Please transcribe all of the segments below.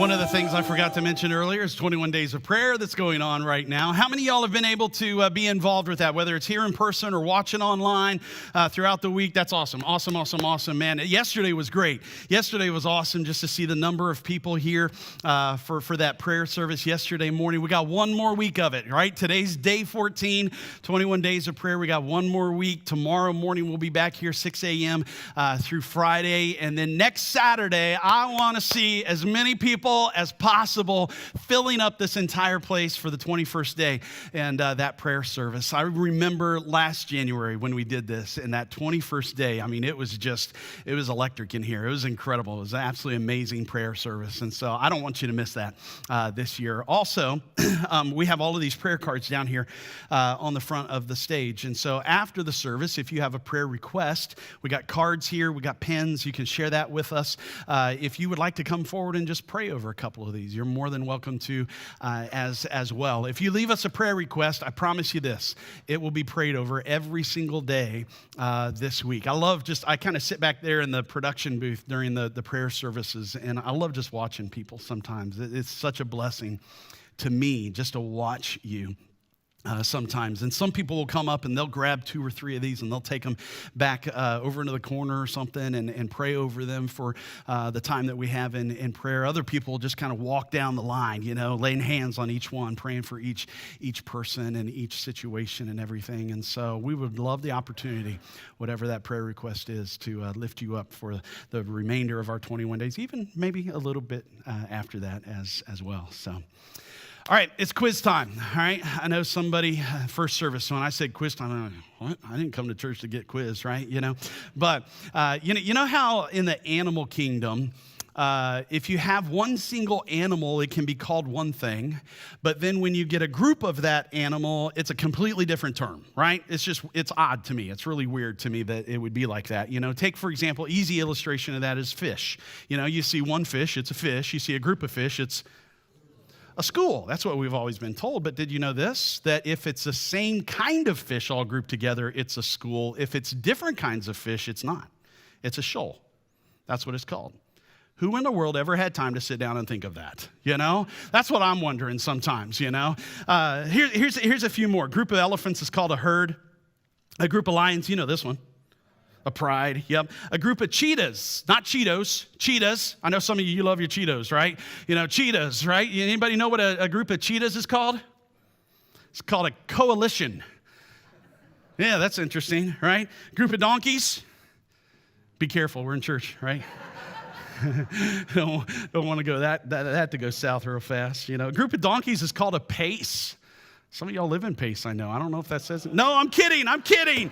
One of the things I forgot to mention earlier is 21 Days of Prayer that's going on right now. How many of y'all have been able to be involved with that, whether it's here in person or watching online throughout the week? That's awesome. Awesome, man. Yesterday was great. Yesterday was awesome just to see the number of people here for that prayer service yesterday morning. We got one more week of it, right? Today's day 14, 21 Days of Prayer. We got one more week. Tomorrow morning, we'll be back here 6 a.m. Through Friday. And then next Saturday, I want to see as many people as possible filling up this entire place for the 21st day and that prayer service. I remember last January when we did this, and that 21st day, I mean, it was electric in here. It was incredible. It was an absolutely amazing prayer service, and so I don't want you to miss that this year. Also, we have all of these prayer cards down here on the front of the stage, and so after the service, if you have a prayer request, we got cards here, we got pens, you can share that with us. If you would like to come forward and just pray over a couple of these, you're more than welcome to as well. If you leave us a prayer request, I promise you this, it will be prayed over every single day this week. I kind of sit back there in the production booth during the prayer services, and I love just watching people sometimes. It's such a blessing to me just to watch you. Sometimes. And some people will come up and they'll grab 2 or 3 of these and they'll take them back over into the corner or something and pray over them for the time that we have in prayer. Other people will just kind of walk down the line, laying hands on each one, praying for each person and each situation and everything. And so we would love the opportunity, whatever that prayer request is, to lift you up for the remainder of our 21 days, even maybe a little bit after that as well. So. All right, it's quiz time, all right? I know somebody, first service, when I said quiz time, I'm like, what? I didn't come to church to get quizzed, right? But you know how in the animal kingdom, if you have one single animal, it can be called one thing. But then when you get a group of that animal, it's a completely different term, right? It's odd to me. It's really weird to me that it would be like that. Take, for example, easy illustration of that is fish. You see one fish, it's a fish. You see a group of fish, it's a school. That's what we've always been told. But did you know this? That if it's the same kind of fish all grouped together, it's a school. If it's different kinds of fish, it's not. It's a shoal. That's what it's called. Who in the world ever had time to sit down and think of that? That's what I'm wondering sometimes, Here's a few more. A group of elephants is called a herd. A group of lions, this one. A pride, yep. A group of cheetahs, not Cheetos, cheetahs. I know some of you love your Cheetos, right? Cheetahs, right? Anybody know what a group of cheetahs is called? It's called a coalition. Yeah, that's interesting, right? Group of donkeys. Be careful, we're in church, right? don't want to go that to go south real fast. A group of donkeys is called a pace. Some of y'all live in Pace, I know. I don't know if that says it. No, I'm kidding. Okay,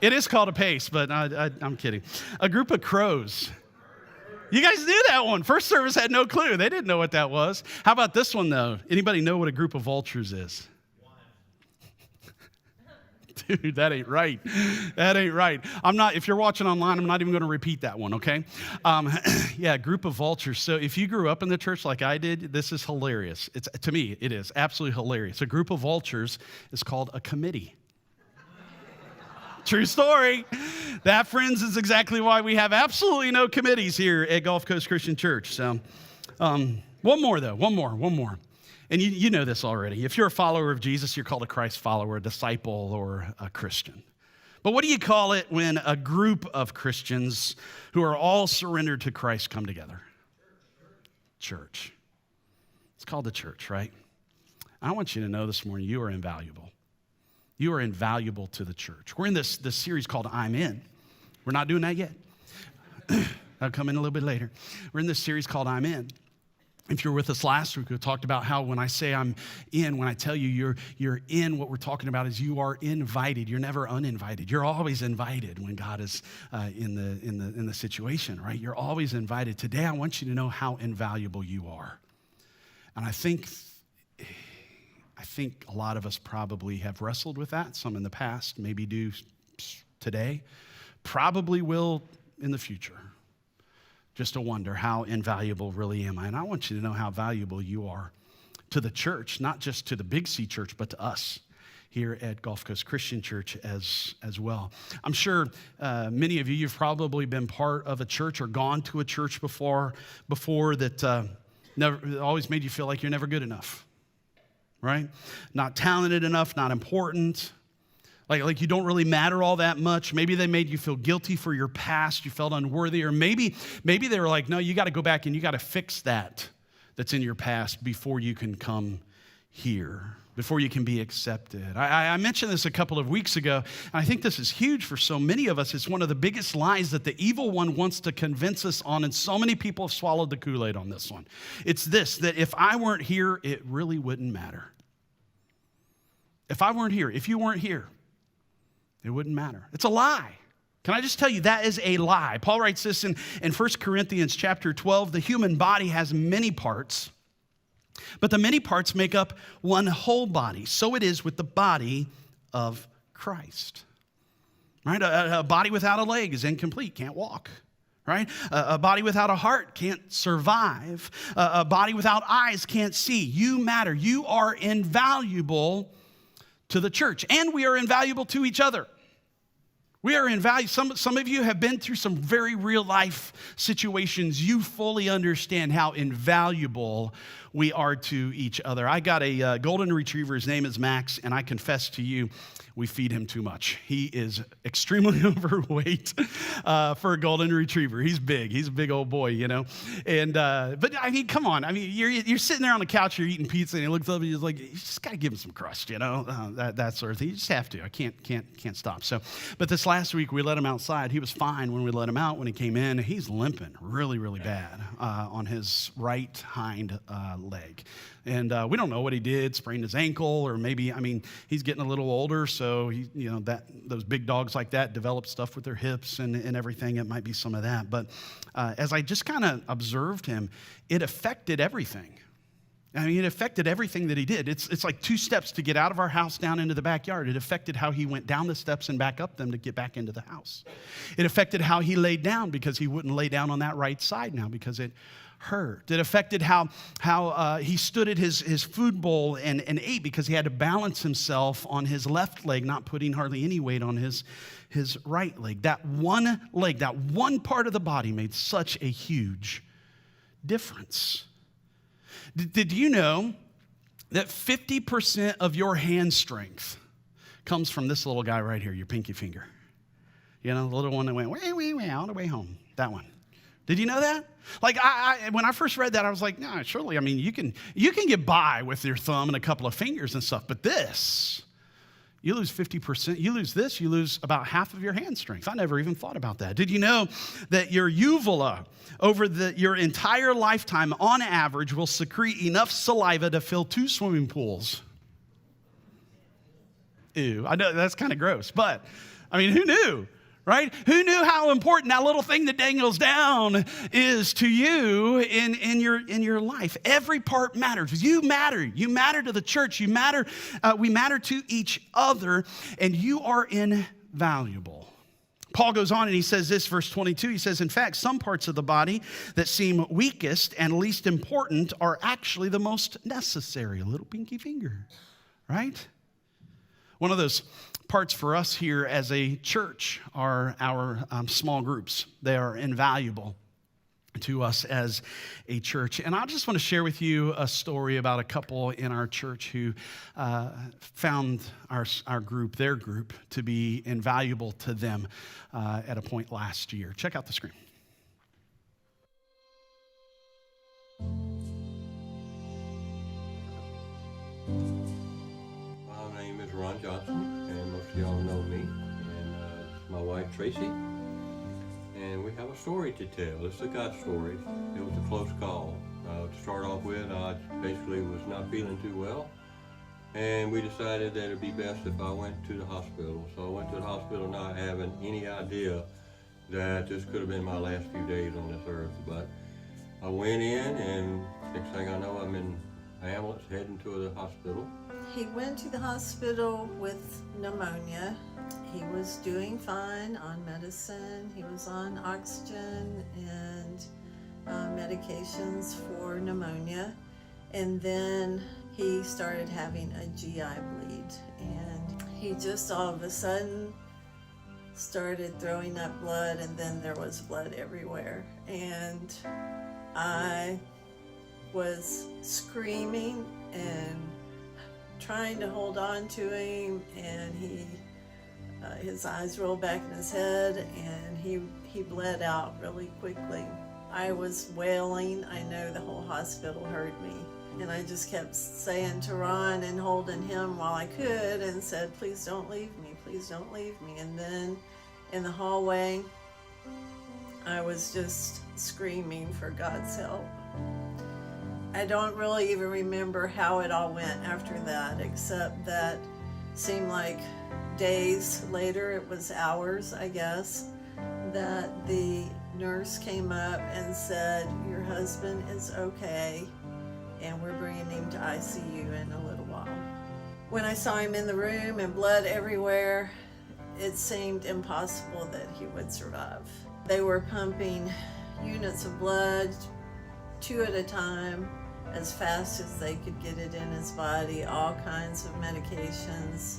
it is called a Pace, but I'm kidding. A group of crows. You guys knew that one. First service had no clue. They didn't know what that was. How about this one, though? Anybody know what a group of vultures is? Dude, that ain't right. If you're watching online, I'm not even going to repeat that one, okay? Yeah, group of vultures. So if you grew up in the church like I did, this is hilarious. To me, it is absolutely hilarious. A group of vultures is called a committee. True story. That, friends, is exactly why we have absolutely no committees here at Gulf Coast Christian Church. So one more. And you know this already. If you're a follower of Jesus, you're called a Christ follower, a disciple, or a Christian. But what do you call it when a group of Christians who are all surrendered to Christ come together? Church. It's called the church, right? I want you to know this morning, you are invaluable. You are invaluable to the church. We're in this series called I'm In. We're not doing that yet. I'll come in a little bit later. We're in this series called I'm In. If you were with us last week, we talked about how when I say I'm in, when I tell you you're in, what we're talking about is you are invited. You're never uninvited. You're always invited when God is in the situation, right? You're always invited. Today, I want you to know how invaluable you are. And I think a lot of us probably have wrestled with that. Some in the past, maybe do today, probably will in the future. Just to wonder, how invaluable really am I? And I want you to know how valuable you are to the church, not just to the Big C church, but to us here at Gulf Coast Christian Church as well. I'm sure many of you've probably been part of a church or gone to a church before that never always made you feel like you're never good enough, right? Not talented enough, not important. Like you don't really matter all that much. Maybe they made you feel guilty for your past. You felt unworthy. Or maybe they were like, no, you got to go back and you got to fix that's in your past before you can come here, before you can be accepted. I mentioned this a couple of weeks ago, and I think this is huge for so many of us. It's one of the biggest lies that the evil one wants to convince us on, and so many people have swallowed the Kool-Aid on this one. It's this, that if I weren't here, it really wouldn't matter. If I weren't here, if you weren't here, it wouldn't matter. It's a lie. Can I just tell you, that is a lie. Paul writes this in 1 Corinthians chapter 12, the human body has many parts, but the many parts make up one whole body. So it is with the body of Christ. Right? A body without a leg is incomplete, can't walk. Right? A body without a heart can't survive. A body without eyes can't see. You matter. You are invaluable to the church, and we are invaluable to each other. We are invaluable. Some of you have been through some very real life situations. You fully understand how invaluable we are to each other. I got a golden retriever. His name is Max, and I confess to you, we feed him too much. He is extremely overweight for a golden retriever. He's big. He's a big old boy, you know. And but I mean, come on. I mean, you're sitting there on the couch, you're eating pizza, and he looks up and he's like, you just got to give him some crust, you know, that sort of thing. You just have to. I can't stop. So, but this last week we let him outside. He was fine when we let him out. When he came in, he's limping really, really bad on his right hind leg. And we don't know what he did, sprained his ankle, or maybe, I mean, he's getting a little older, so he, you know, those big dogs like that develop stuff with their hips and everything. It might be some of that. But as I just kind of observed him, it affected everything. I mean, it affected everything that he did. It's like 2 steps to get out of our house down into the backyard. It affected how he went down the steps and back up them to get back into the house. It affected how he laid down, because he wouldn't lay down on that right side now because it hurt. It affected how he stood at his food bowl and ate, because he had to balance himself on his left leg, not putting hardly any weight on his right leg. That one leg, that one part of the body made such a huge difference. Did you know that 50% of your hand strength comes from this little guy right here, your pinky finger? You know, the little one that went, way, all the way home. That one. Did you know that? Like, when I first read that, I was like, no, surely, I mean, you can get by with your thumb and a couple of fingers and stuff, but this, you lose 50%. You lose this, you lose about half of your hand strength. I never even thought about that. Did you know that your uvula, over your entire lifetime, on average, will secrete enough saliva to fill 2 swimming pools? Ew, I know that's kind of gross, but, I mean, who knew? Right? Who knew how important that little thing that dangles down is to you in your life? Every part matters. You matter. You matter to the church. You matter. We matter to each other, and you are invaluable. Paul goes on and he says this, verse 22. He says, in fact, some parts of the body that seem weakest and least important are actually the most necessary. A little pinky finger, right? One of those parts for us here as a church are our small groups. They are invaluable to us as a church. And I just want to share with you a story about a couple in our church who found our group, their group, to be invaluable to them at a point last year. Check out the screen. My name is Ron Johnson. Most of y'all know me, and my wife Tracy, and we have a story to tell. It's a God story. It was a close call. To start off with, I basically was not feeling too well, and we decided that it'd be best if I went to the hospital. So I went to the hospital not having any idea that this could have been my last few days on this earth, but I went in, and next thing I know, I'm in an ambulance heading to the hospital. He went to the hospital with pneumonia. He was doing fine on medicine. He was on oxygen and medications for pneumonia. And then he started having a GI bleed. And he just all of a sudden started throwing up blood, and then there was blood everywhere. And I was screaming and trying to hold on to him, and his eyes rolled back in his head, and he bled out really quickly. I was wailing. I know the whole hospital heard me. And I just kept saying to Ron and holding him while I could and said, please don't leave me, please don't leave me. And then in the hallway, I was just screaming for God's help. I don't really even remember how it all went after that, except that seemed like days later, it was hours, I guess, that the nurse came up and said, your husband is okay, and we're bringing him to ICU in a little while. When I saw him in the room and blood everywhere, it seemed impossible that he would survive. They were pumping units of blood, 2 at a time, as fast as they could get it in his body, all kinds of medications.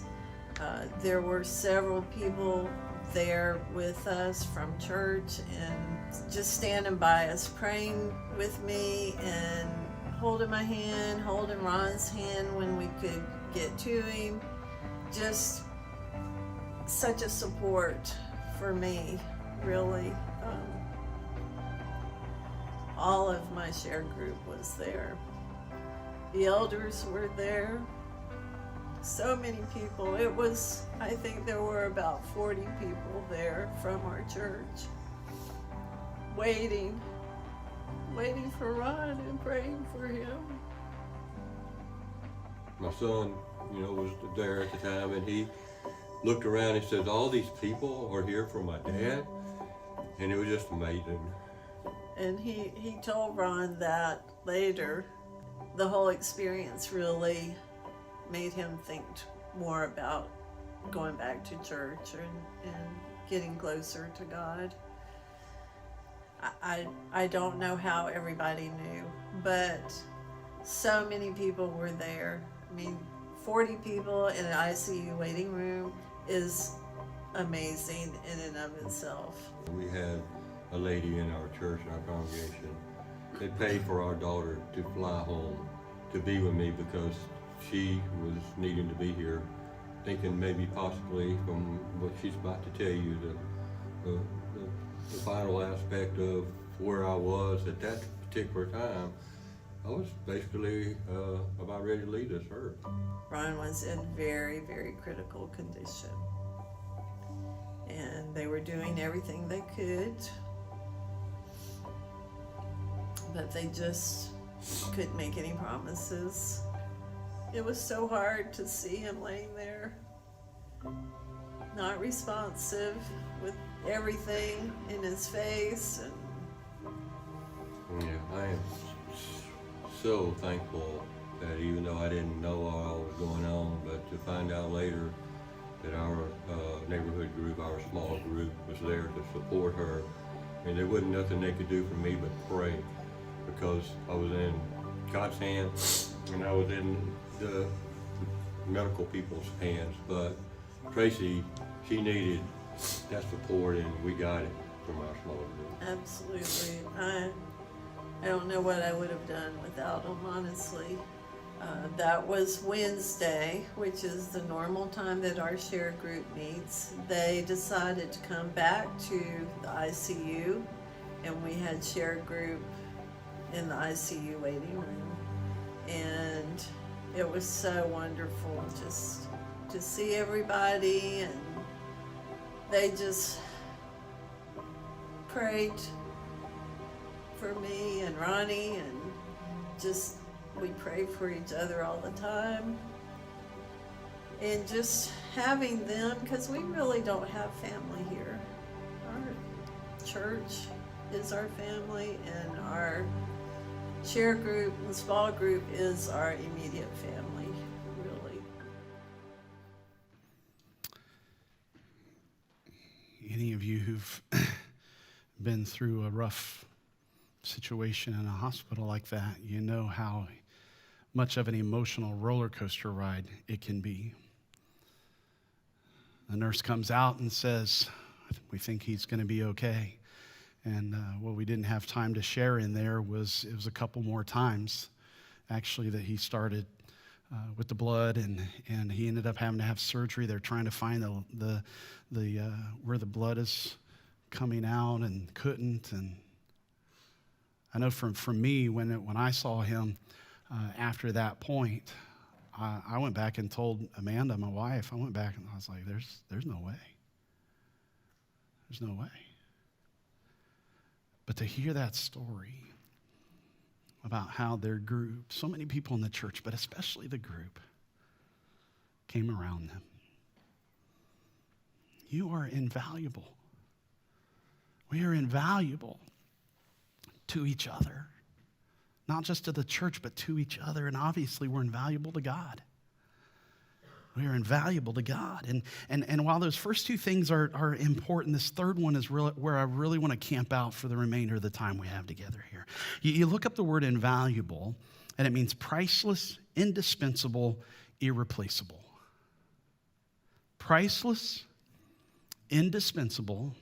There were several people there with us from church and just standing by us, praying with me and holding my hand, holding Ron's hand when we could get to him. Just such a support for me, really. All of my share group was there. The elders were there. So many people. It was, I think there were about 40 people there from our church, waiting for Ron and praying for him. My son, was there at the time, and he looked around and said, all these people are here for my dad? And it was just amazing. And he told Ron that later. The whole experience really made him think more about going back to church and getting closer to God. I don't know how everybody knew, but so many people were there. I mean, 40 people in an ICU waiting room is amazing in and of itself. We had a lady in our church, in our congregation, that paid for our daughter to fly home to be with me because she was needing to be here, thinking maybe possibly from what she's about to tell you, the final aspect of where I was at that particular time. I was basically about ready to leave this earth. Ron was in very, very critical condition, and they were doing everything they could, but they just couldn't make any promises. It was so hard to see him laying there, not responsive, with everything in his face. Yeah, I am so thankful that even though I didn't know all was going on, but to find out later that our neighborhood group, our small group, was there to support her. I mean, there wasn't nothing they could do for me but pray, because I was in God's hands and I was in the medical people's hands. But Tracy, she needed that support, and we got it from our small group. Absolutely. I don't know what I would have done without him, honestly. That was Wednesday, which is the normal time that our share group meets. They decided to come back to the ICU, and we had share group in the ICU waiting room. And it was so wonderful just to see everybody, and they just prayed for me and Ronnie, and just we prayed for each other all the time. And just having them, because we really don't have family here. Our church is our family, and our share group, the small group, is our immediate family, really. Any of you who've been through a rough situation in a hospital like that, you know how much of an emotional roller coaster ride it can be. The nurse comes out and says, we think he's going to be okay. And what we didn't have time to share in there was it was a couple more times, actually, that he started with the blood, and he ended up having to have surgery. They're trying to find the where the blood is coming out and couldn't. And I know from me, when I saw him after that point, I went back and told Amanda, my wife, I went back and I was like, there's no way. There's no way. But to hear that story about how their group, so many people in the church, but especially the group, came around them. You are invaluable. We are invaluable to each other. Not just to the church, but to each other. And obviously, we're invaluable to God. We are invaluable to God. And while those first two things are important, this third one is really where I really want to camp out for the remainder of the time we have together here. You look up the word invaluable, and it means priceless, indispensable, irreplaceable. Priceless, indispensable,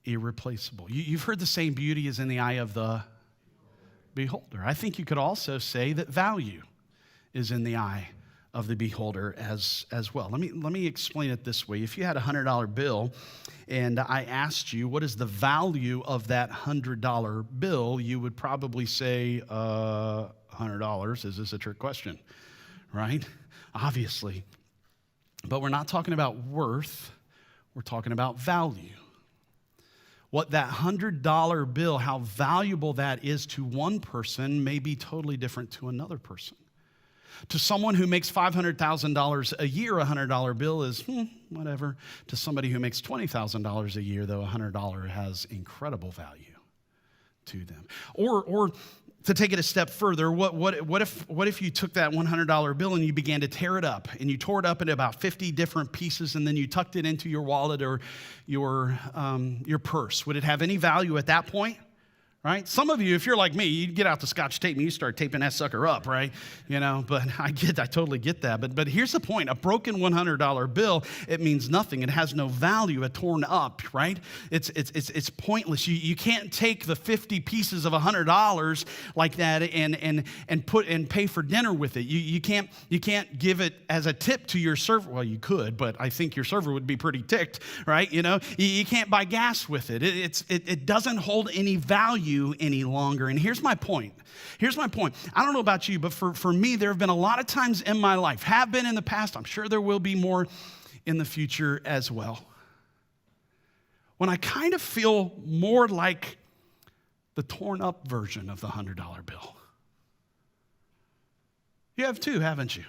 irreplaceable. You've heard the saying, beauty is in the eye of the beholder. I think you could also say that value is in the eye of the beholder as well. Let me explain it this way. If you had a $100 bill and I asked you what is the value of that $100 bill, you would probably say $100. Is this a trick question? Right? Obviously. But we're not talking about worth. We're talking about value. What that $100 bill, how valuable that is to one person may be totally different to another person. To someone who makes $500,000 a year, a $100 bill is whatever. To somebody who makes $20,000 a year, though, a $100 has incredible value to them. Or to take it a step further, what if you took that $100 bill and you began to tear it up, and you tore it up into about 50 different pieces, and then you tucked it into your wallet or your purse? Would it have any value at that point? Right? Some of you, if you're like me, you get out the Scotch tape and you start taping that sucker up, right? But I totally get that. But here's the point. A broken $100 bill, it means nothing. It has no value. A torn up, right? It's pointless. You can't take the 50 pieces of $100 like that and pay for dinner with it. You can't give it as a tip to your server. Well, you could, but I think your server would be pretty ticked, right? You can't buy gas with it. It doesn't hold any value any longer. And here's my point. I don't know about you, but for me, there have been a lot of times in my life, have been in the past, I'm sure there will be more in the future as well, when I kind of feel more like the torn up version of the $100 bill. You have too, haven't you?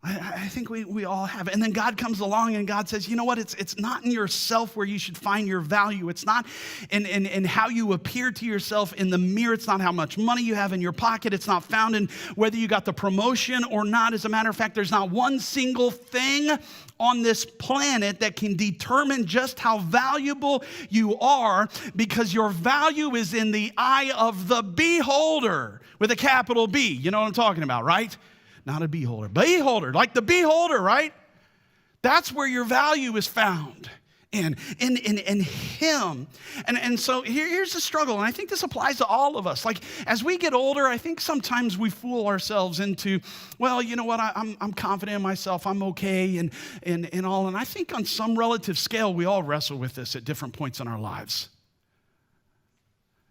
I think we all have it. And then God comes along and God says, you know what? It's not in yourself where you should find your value. It's not in how you appear to yourself in the mirror. It's not how much money you have in your pocket. It's not found in whether you got the promotion or not. As a matter of fact, there's not one single thing on this planet that can determine just how valuable you are, because your value is in the eye of the beholder with a capital B. You know what I'm talking about, right? Not a beholder. Beholder, like the beholder, right? That's where your value is found, in him. And so here's the struggle, and I think this applies to all of us. Like, as we get older, I think sometimes we fool ourselves into, well, you know what, I'm confident in myself, I'm okay, and all. And I think on some relative scale, we all wrestle with this at different points in our lives.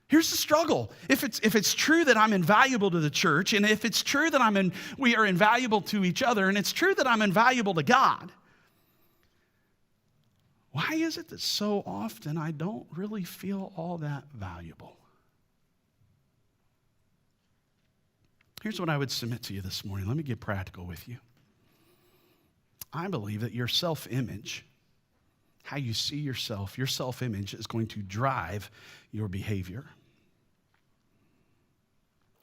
Here's the struggle. If it's true that I'm invaluable to the church, and if it's true that we are invaluable to each other, and it's true that I'm invaluable to God, why is it that so often I don't really feel all that valuable? Here's what I would submit to you this morning. Let me get practical with you. I believe that your self-image, how you see yourself, your self-image is going to drive your behavior.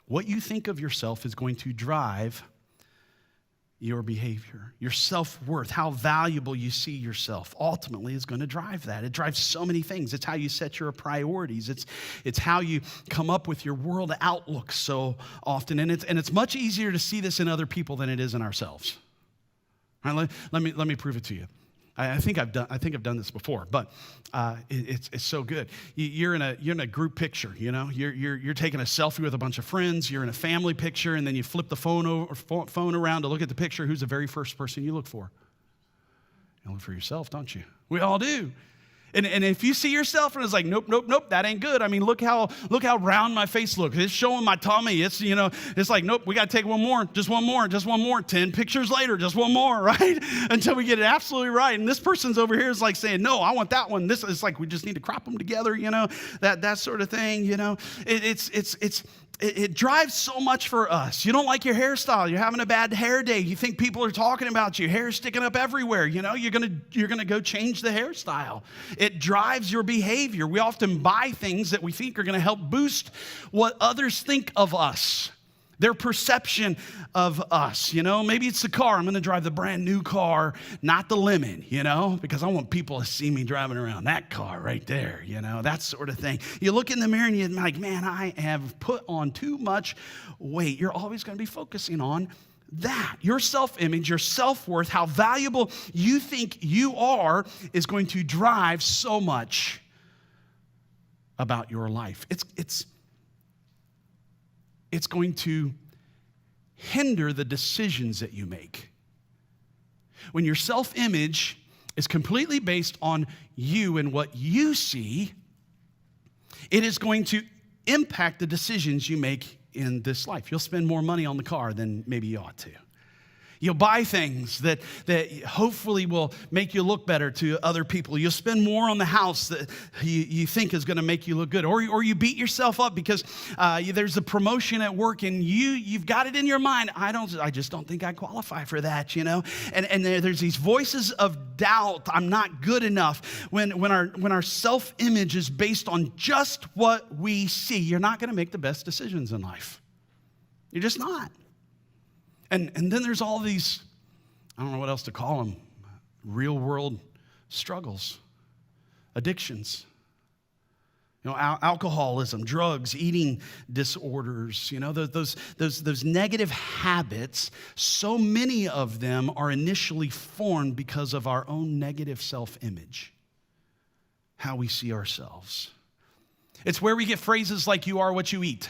What you think of yourself is going to drive your behavior. Your self-worth, how valuable you see yourself, ultimately is going to drive that. It drives so many things. It's how you set your priorities. It's how you come up with your world outlook so often. And it's much easier to see this in other people than it is in ourselves. All right, let me prove it to you. I think I've done this before, but it's so good. You're in a group picture, you know. You're taking a selfie with a bunch of friends. You're in a family picture, and then you flip the phone around to look at the picture. Who's the very first person you look for? You look for yourself, don't you? We all do. And if you see yourself and it's like, nope, that ain't good. I mean, look how round my face looks. It's showing my tummy. It's, you know, it's like, nope, we got to take one more. 10 pictures later, just one more, right? Until we get it absolutely right. And this person's over here is like saying, no, I want that one. This is like, we just need to crop them together, you know, that sort of thing, you know. It drives so much for us. You don't like your hairstyle. You're having a bad hair day. You think people are talking about you. Hair's sticking up everywhere. You know, you're gonna go change the hairstyle. It drives your behavior. We often buy things that we think are gonna help boost what others think of us, their perception of us. You know, maybe it's the car. I'm gonna drive the brand new car, not the lemon, you know, because I want people to see me driving around that car right there, you know, that sort of thing. You look in the mirror and you're like, man, I have put on too much weight. You're always gonna be focusing on that. Your self-image, your self-worth, how valuable you think you are is going to drive so much about your life. It's going to hinder the decisions that you make. When your self-image is completely based on you and what you see, it is going to impact the decisions you make in this life. You'll spend more money on the car than maybe you ought to. You'll buy things that hopefully will make you look better to other people. You'll spend more on the house that you think is going to make you look good. Or you beat yourself up because there's a promotion at work and you've got it in your mind. I just don't think I qualify for that, you know. And there's these voices of doubt. I'm not good enough. When our self-image is based on just what we see, you're not going to make the best decisions in life. You're just not. And then there's all these, I don't know what else to call them, real world struggles, addictions, you know, alcoholism, drugs, eating disorders, you know, those negative habits. So many of them are initially formed because of our own negative self-image, how we see ourselves. It's where we get phrases like, you are what you eat.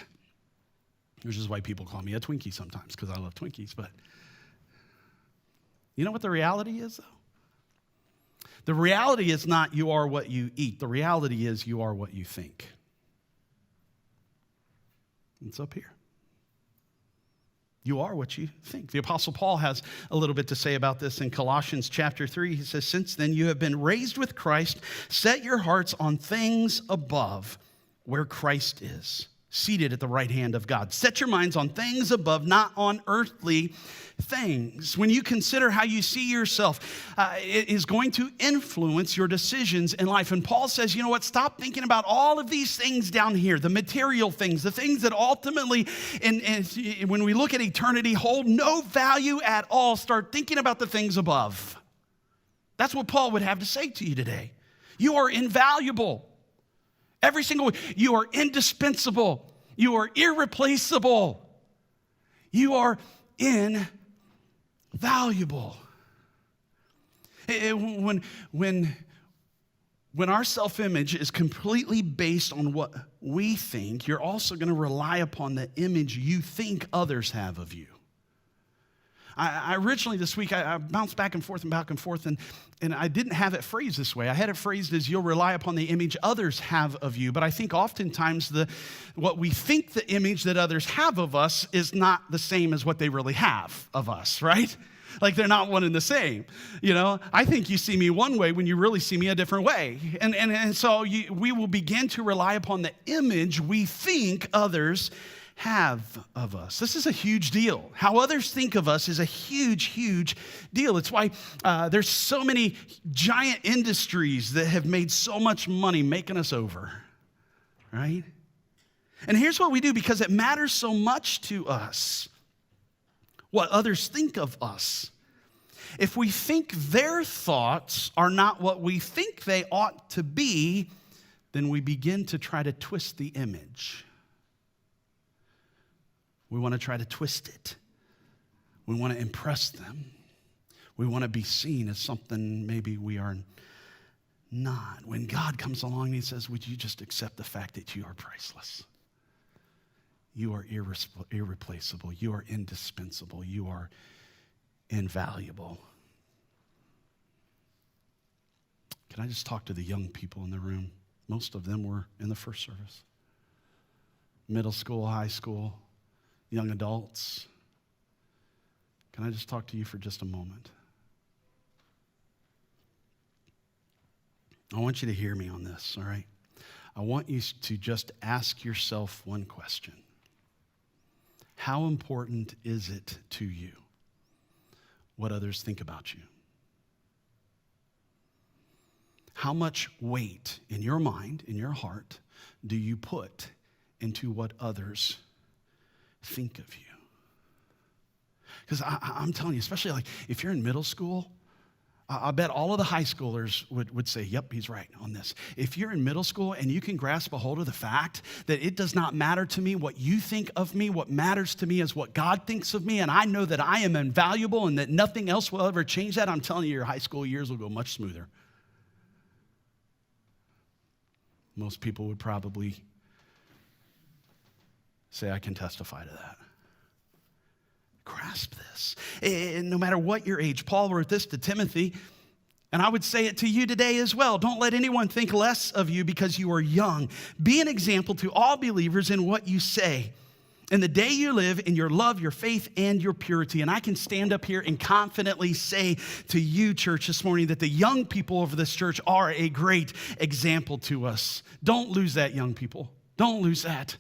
Which is why people call me a Twinkie sometimes, because I love Twinkies. But you know what the reality is, though? The reality is not you are what you eat. The reality is you are what you think. It's up here. You are what you think. The Apostle Paul has a little bit to say about this in Colossians chapter 3. He says, since then you have been raised with Christ, set your hearts on things above, where Christ is, seated at the right hand of God. Set your minds on things above, not on earthly things. When you consider how you see yourself, it is going to influence your decisions in life. And Paul says, you know what? Stop thinking about all of these things down here, the material things, the things that ultimately, when we look at eternity, hold no value at all. Start thinking about the things above. That's what Paul would have to say to you today. You are invaluable. Every single one. You are indispensable. You are irreplaceable. You are invaluable. When our self-image is completely based on what we think, you're also going to rely upon the image you think others have of you. I originally this week, I bounced back and forth, and I didn't have it phrased this way. I had it phrased as you'll rely upon the image others have of you. But I think oftentimes what we think the image that others have of us is not the same as what they really have of us, right? Like they're not one and the same. You know, I think you see me one way when you really see me a different way. And so we will begin to rely upon the image we think others have of us. This is a huge deal. How others think of us is a huge, huge deal. It's why there's so many giant industries that have made so much money making us over, right? And here's what we do because it matters so much to us what others think of us. If we think their thoughts are not what we think they ought to be, then we begin to try to twist the image. We want to try to twist it. We want to impress them. We want to be seen as something maybe we are not. When God comes along and he says, would you just accept the fact that you are priceless? You are irreplaceable. You are indispensable. You are invaluable. Can I just talk to the young people in the room? Most of them were in the first service. Middle school, high school, young adults. Can I just talk to you for just a moment? I want you to hear me on this, all right? I want you to just ask yourself one question. How important is it to you what others think about you? How much weight in your mind, in your heart, do you put into what others think of you? Because I'm telling you, especially like if you're in middle school, I bet all of the high schoolers would say, yep, he's right on this. If you're in middle school and you can grasp a hold of the fact that it does not matter to me what you think of me, what matters to me is what God thinks of me, and I know that I am invaluable and that nothing else will ever change that, I'm telling you, your high school years will go much smoother. Most people would probably say, I can testify to that. Grasp this. And no matter what your age, Paul wrote this to Timothy, and I would say it to you today as well. Don't let anyone think less of you because you are young. Be an example to all believers in what you say, in the day you live, in your love, your faith, and your purity. And I can stand up here and confidently say to you, church, this morning that the young people of this church are a great example to us. Don't lose that, young people. Don't lose that.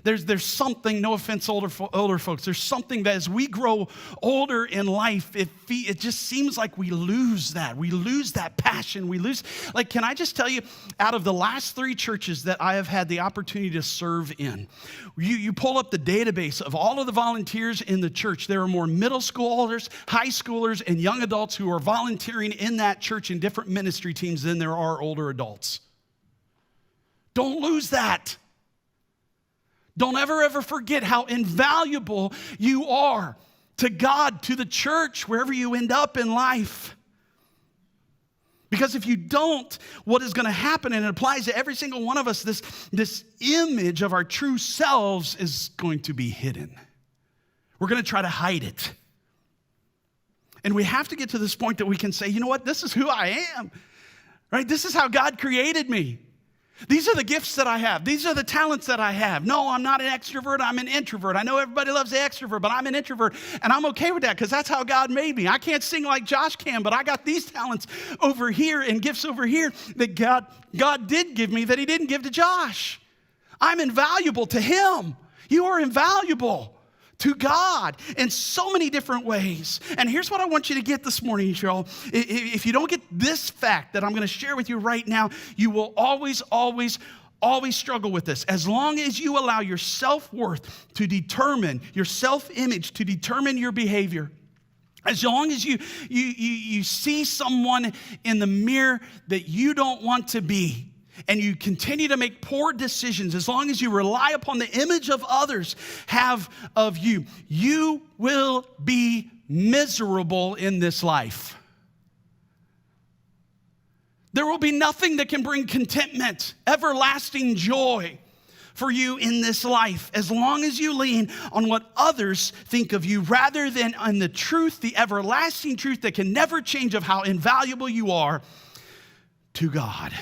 There's something, no offense, older folks, there's something that as we grow older in life, it just seems like we lose that. We lose that passion. We lose, like, can I just tell you, out of the last 3 churches that I have had the opportunity to serve in, you pull up the database of all of the volunteers in the church. There are more middle schoolers, high schoolers, and young adults who are volunteering in that church in different ministry teams than there are older adults. Don't lose that. Don't ever forget how invaluable you are to God, to the church, wherever you end up in life. Because if you don't, what is going to happen, and it applies to every single one of us, this image of our true selves is going to be hidden. We're going to try to hide it. And we have to get to this point that we can say, you know what, this is who I am, right? This is how God created me. These are the gifts that I have. These are the talents that I have. No, I'm not an extrovert. I'm an introvert. I know everybody loves the extrovert, but I'm an introvert, and I'm okay with that because that's how God made me. I can't sing like Josh can, but I got these talents over here and gifts over here that God did give me that he didn't give to Josh. I'm invaluable to him. You are invaluable to God in so many different ways. And here's what I want you to get this morning, y'all. If you don't get this fact that I'm going to share with you right now, you will always struggle with this. As long as you allow your self-worth to determine, your self-image to determine your behavior, as long as you see someone in the mirror that you don't want to be, and you continue to make poor decisions, as long as you rely upon the image of others have of you, you will be miserable in this life. There will be nothing that can bring contentment, everlasting joy for you in this life, as long as you lean on what others think of you rather than on the truth, the everlasting truth that can never change of how invaluable you are to God.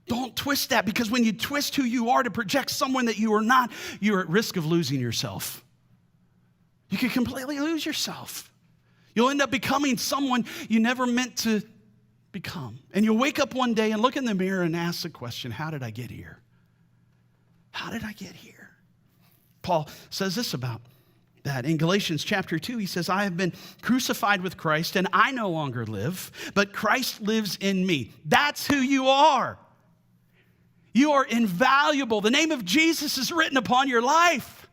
Don't twist that, because when you twist who you are to project someone that you are not, you're at risk of losing yourself. You can completely lose yourself. You'll end up becoming someone you never meant to become. And you'll wake up one day and look in the mirror and ask the question, how did I get here? How did I get here? Paul says this about that. In Galatians chapter 2, he says, I have been crucified with Christ, and I no longer live, but Christ lives in me. That's who you are. You are invaluable. The name of Jesus is written upon your life.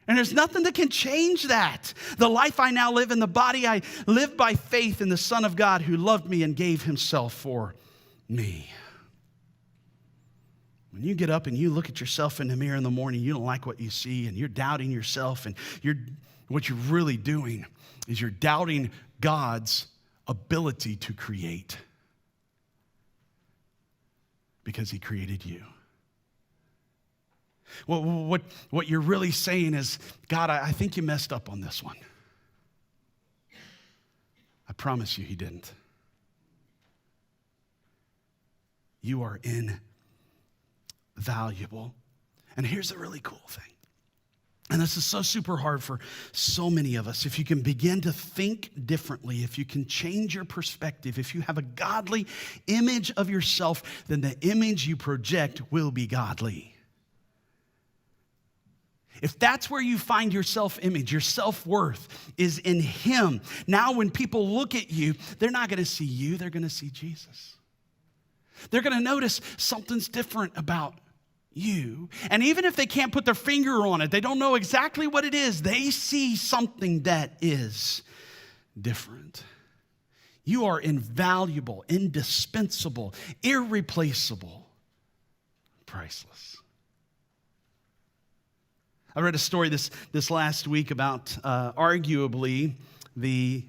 And there's nothing that can change that. The life I now live in the body, I live by faith in the Son of God who loved me and gave himself for me. When you get up and you look at yourself in the mirror in the morning, you don't like what you see, and you're doubting yourself, and you're what you're really doing is you're doubting God's ability to create because he created you. Well, what you're really saying is, God, I think you messed up on this one. I promise you he didn't. You are invaluable. And here's the really cool thing. And this is so super hard for so many of us. If you can begin to think differently, if you can change your perspective, if you have a godly image of yourself, then the image you project will be godly. If that's where you find your self-image, your self-worth is in him. Now when people look at you, they're not going to see you, they're going to see Jesus. They're going to notice something's different about you. And even if they can't put their finger on it, they don't know exactly what it is, they see something that is different. You are invaluable, indispensable, irreplaceable, priceless. I read a story this last week about arguably the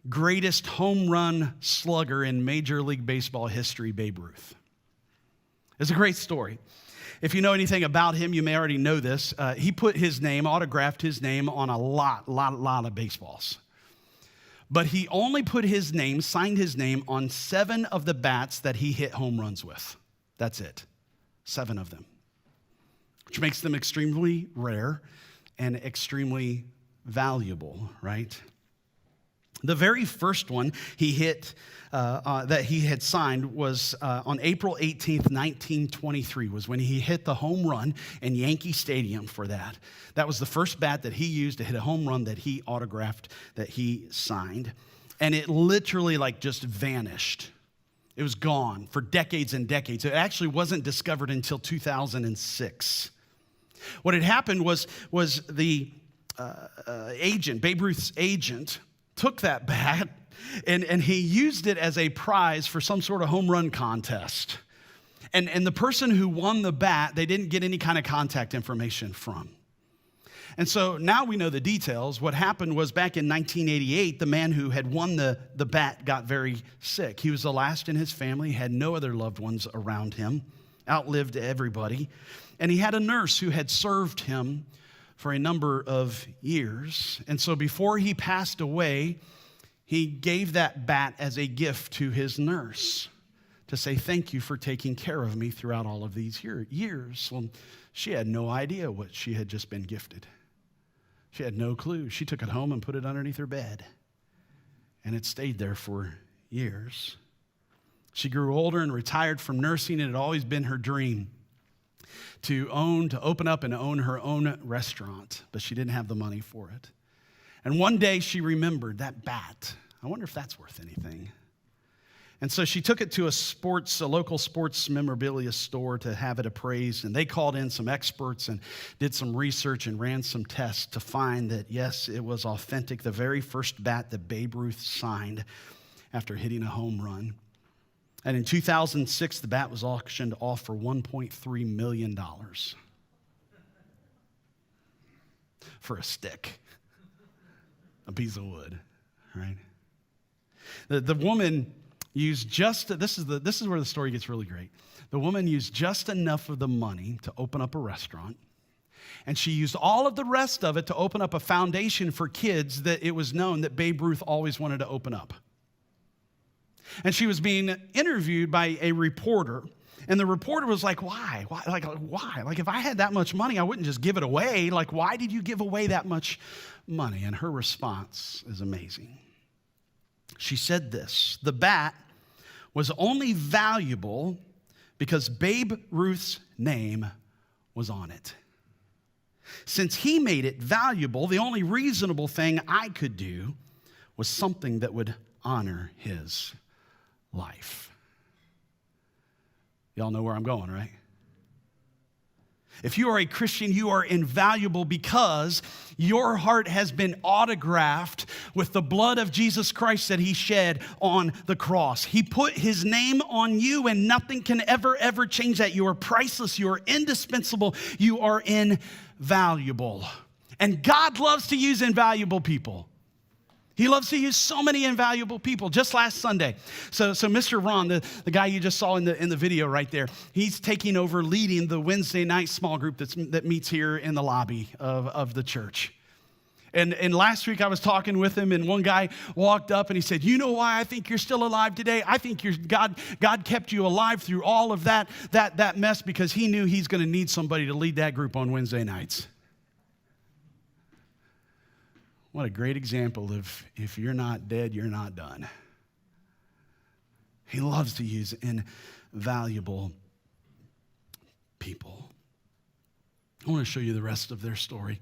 greatest home run slugger in Major League Baseball history, Babe Ruth. It's a great story. If you know anything about him, you may already know this. He put his name, autographed his name on a lot of baseballs. But he only put his name, signed his name on 7 of the bats that he hit home runs with. That's it. 7 of them. Which makes them extremely rare and extremely valuable, right? The very first one he hit that he had signed was on April 18th, 1923, was when he hit the home run in Yankee Stadium for that. That was the first bat that he used to hit a home run that he autographed, that he signed. And it literally just vanished. It was gone for decades and decades. It actually wasn't discovered until 2006. What had happened was the agent, Babe Ruth's agent, took that bat and he used it as a prize for some sort of home run contest. And the person who won the bat, they didn't get any kind of contact information from. And so now we know the details. What happened was back in 1988, the man who had won the bat got very sick. He was the last in his family, had no other loved ones around him, outlived everybody. And he had a nurse who had served him for a number of years. And so before he passed away, he gave that bat as a gift to his nurse to say, thank you for taking care of me throughout all of these years. Well, she had no idea what she had just been gifted. She had no clue. She took it home and put it underneath her bed. And it stayed there for years. She grew older and retired from nursing, and it had always been her dream to open up and own her own restaurant, but she didn't have the money for it. And one day she remembered that bat. I wonder if that's worth anything. And so she took it to a local sports memorabilia store to have it appraised, and they called in some experts and did some research and ran some tests to find that, yes, it was authentic, the very first bat that Babe Ruth signed after hitting a home run. And in 2006, the bat was auctioned off for $1.3 million for a stick, a piece of wood, right? The woman used this is where the story gets really great. The woman used just enough of the money to open up a restaurant, and she used all of the rest of it to open up a foundation for kids that it was known that Babe Ruth always wanted to open up. And she was being interviewed by a reporter. And the reporter was like, why? Why? Like, if I had that much money, I wouldn't just give it away. Like, why did you give away that much money? And her response is amazing. She said this: the bat was only valuable because Babe Ruth's name was on it. Since he made it valuable, the only reasonable thing I could do was something that would honor his life. Y'all know where I'm going, right? If you are a Christian, you are invaluable because your heart has been autographed with the blood of Jesus Christ that he shed on the cross. He put his name on you, and nothing can ever change that. You are priceless. You are indispensable. You are invaluable. And God loves to use invaluable people. He loves to use so many invaluable people. Just last Sunday, so Mr. Ron, the guy you just saw in the video right there, he's taking over leading the Wednesday night small group that meets here in the lobby of the church. And last week I was talking with him, and one guy walked up and he said, "You know why I think you're still alive today? I think God kept you alive through all of that mess because he knew he's going to need somebody to lead that group on Wednesday nights." What a great example of if you're not dead, you're not done. He loves to use invaluable people. I want to show you the rest of their story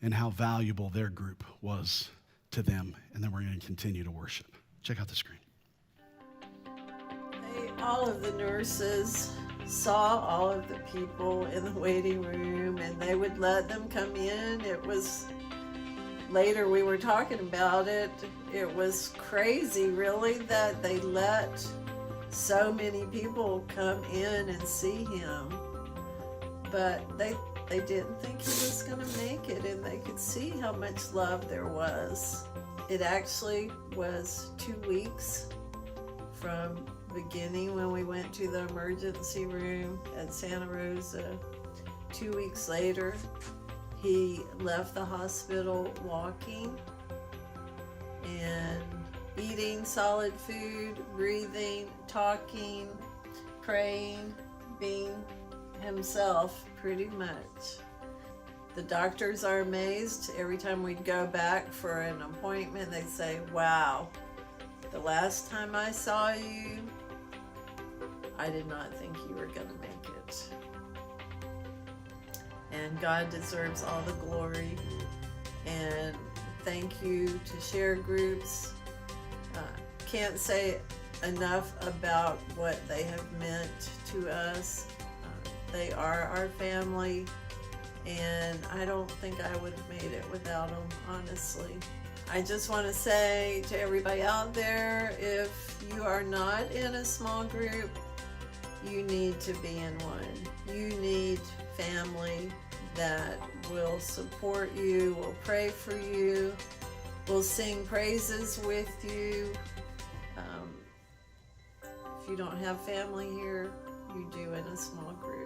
and how valuable their group was to them, and then we're going to continue to worship. Check out the screen. All of the nurses saw all of the people in the waiting room, and they would let them come in. It was, later we were talking about it, it was crazy really that they let so many people come in and see him. But they didn't think he was going to make it, and they could see how much love there was. It actually was 2 weeks from the beginning when we went to the emergency room at Santa Rosa. 2 weeks later, he left the hospital walking and eating solid food, breathing, talking, praying, being himself pretty much. The doctors are amazed. Every time we'd go back for an appointment, they'd say, "Wow, the last time I saw you, I did not think you were going to make it." And God deserves all the glory. And thank you to Share Groups. Can't say enough about what they have meant to us. They are our family, and I don't think I would have made it without them, honestly. I just want to say to everybody out there, if you are not in a small group, you need to be in one. You need family that will support you, will pray for you, will sing praises with you. If you don't have family here, you do in a small group.